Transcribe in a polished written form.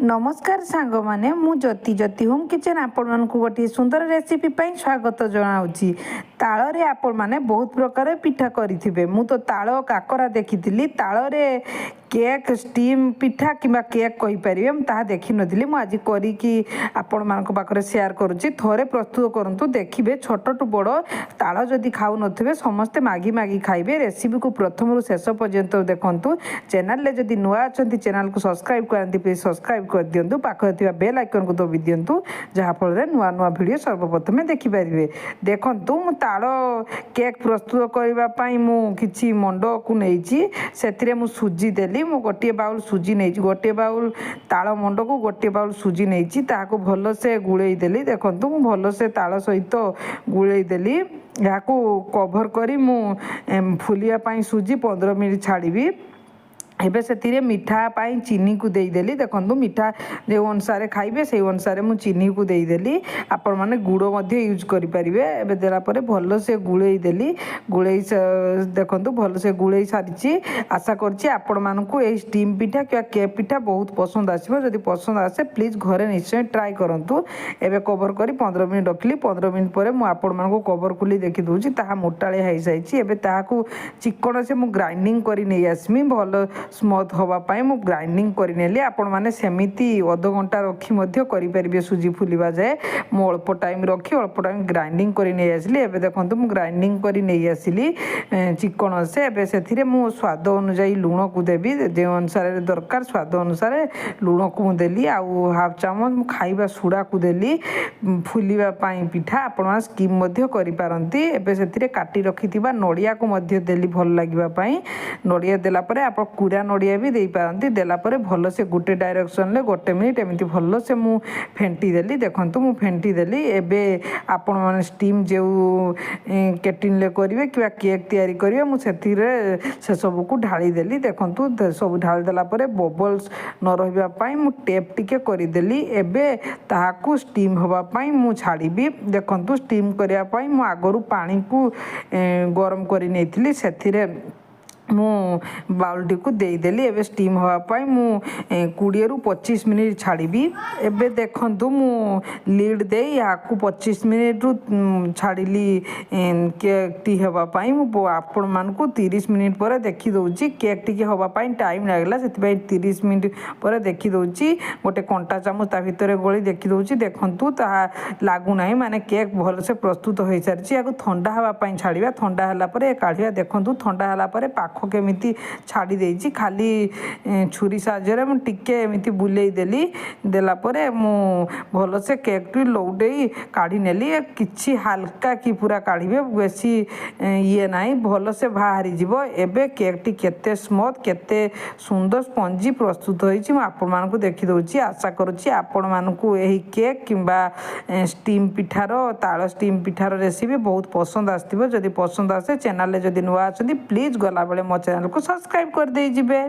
नमस्कार सांग माने मु ज्योति ज्योति होम किचन आपण मानकु गोटे सुंदर रेसिपी पाई स्वागत जनाऊँगी। ताଳରେ आपण माने बहुत प्रकार पिठा करिथिबे। मु तो ताଳ काकरा देखिथिली। ताଳରେ केक स्टीम पिठा किंबा केक कहि परिबे ताहा देखि नथिली। मु आज करी कि आपण मानक पाखरे शेयर करूची। थोरे प्रस्तुत करंतु देखिबे छोट टु बड़ ताଳ जदि खाउ नथिबे समस्ते मागी मागी खाइबे। रेसिपी को प्रथम रु शेष पर्यंत देखंतु। चैनल ले जदि नुआ अछंती चैनल को सब्सक्राइब करंती प्लीज सब्सक्राइब कर दियंतु। पाखरे थिबा बेल आइकन को दबि दियंतु जहा फल रे नुआ नुआ वीडियो सर्वप्रथमे देखि परिबे। देखंतु मु ताळ केक प्रस्तुत करबा पई मु किछि मंडो को नेइची। सेतिरे मु सुजी देली। मु गोटे बाउल सुजी नेइची। गोटे बाउल ताळ मंडो को गोटे बाउल सुजी नेइची। ताको भलो से गुळेई देली। देखंतु मु भलो से ताळ सहित गुळेई देली। याको कवर करी मु फुलिया पई सुजी 15 मिनिट छाड़ीबी। एबे से मिठा पाई चीनी को देदेली। देखो मिठा जो अनुसार खाइबे से अनुसार मु चीनी को देदेली। आपण माने गुड़ मध्य यूज करि परिबे। एबे देला परे भलो से गुळेई देली। गुळेई देखो भलो से गुळेई सारिची। आशा करछि आपण मानकु ए स्टीम पिठा कि केक पिठा बहुत पसंद आसीबो। जदि पसंद आसे प्लीज घरे निश्चय ट्राई करंतु। एबे कवर करी 15 मिनिट रखली। 15 मिनिट परे मु आपण मानकु कवर खुली देखि दोछि ताहा मोटाळे हाई जाईची। एबे ताहाकु चिकन से मु ग्राइंडिंग करी नै आसमी। भलो स्मूथ हवा पाई मु ग्राइंडिंग करी नेली। आपण माने सेमिति आधा घंटा रखी मध्य करि परिबे। सुजी फुलिबा जाए मु अल्प टाइम रखी अल्प टाइम ग्राइंडिंग करी नै आसली। एबे देखंतु मु ग्राइंडिंग करी नै आसली चिकन से। एबे सेथिरे मु स्वाद अनुसार लूण को देबी। जे अनुसार दरकार स्वाद अनुसार लूण को मु देली। आउ हाफ चामच मु खाइबा सोडा को देली फुलिबा पाई पिठा। आपण माने स्कीम मध्य करि पारंती। एबे सेथिरे काटी रखिथिबा नडिया को मध्य देली भल लागिबा पाई। नडिया देला परे आपण कुरा नडिया भी दे पारंती। देला परे भलो से गोटे डायरेक्शन ले गोटे मिनिट एमती भलो से मु फेंटी देली। देखंतु मु फेंटी देली। एबे आपण माने स्टीम जे केटिन ले करिवे कि केक तयारी करिवे मु सेथिरे से सब को ढाली देली। देखंतु सब ढाल देला परे बबल्स न रहबा पाई मु टेप टिके करि देली। एबे ताहाकू स्टीम होबा पाई मु छाड़ीबी। देखंतु स्टीम करिया पाई मु आगरु पानी को गरम करि नेथिली। सेथिरे मु बाउलटी को देदेली। एबे स्टीम हवा पाई मु 20 रु 25 मिनिट छाड़ीबी। एबे देखंतु मु लीड दे याकू 25 मिनिट रु छाड़ीली केक टी हवा पाई। मु आपण मान को 30 मिनिट पर देखि दउची। केक टी हवा पाई टाइम लागला सेति पाई 30 मिनिट पर देखि दउची। गोटे कंटा चामच ता भितरे गळी देखि दउची। देखंतु ता लागु नाही माने केक भल से प्रस्तुत होई सारची। याकू ठंडा हवा पाई छाड़ीबा। ठंडा हला परे काढिया। देखंतु ठंडा हला परे पाखो केमिति छाड़ी देइची। खाली छुरी साजरे मु टिके एमिति बुलेई देली। देला परे मु भलो से केक टी लौडेई काढी नेली। किछि हल्का की पूरा काढिबे बेसी ये नाही भलो से बाहरी जिवो। एबे केक टी केते स्मूथ केते सुंदर स्पंजी प्रस्तुत होईची। मु आपण मानकु देखि दउची। आशा करूची आपण मानकु एही केक किंबा स्टीम पिठारो ताळ स्टीम पिठारो रेसिपी बहुत पसंद आस्तिबो। जदि पसंद आसे चैनल ले जदि नुआ आछंती प्लीज गला बेले मो चैनल को सब्सक्राइब कर दे जिबे।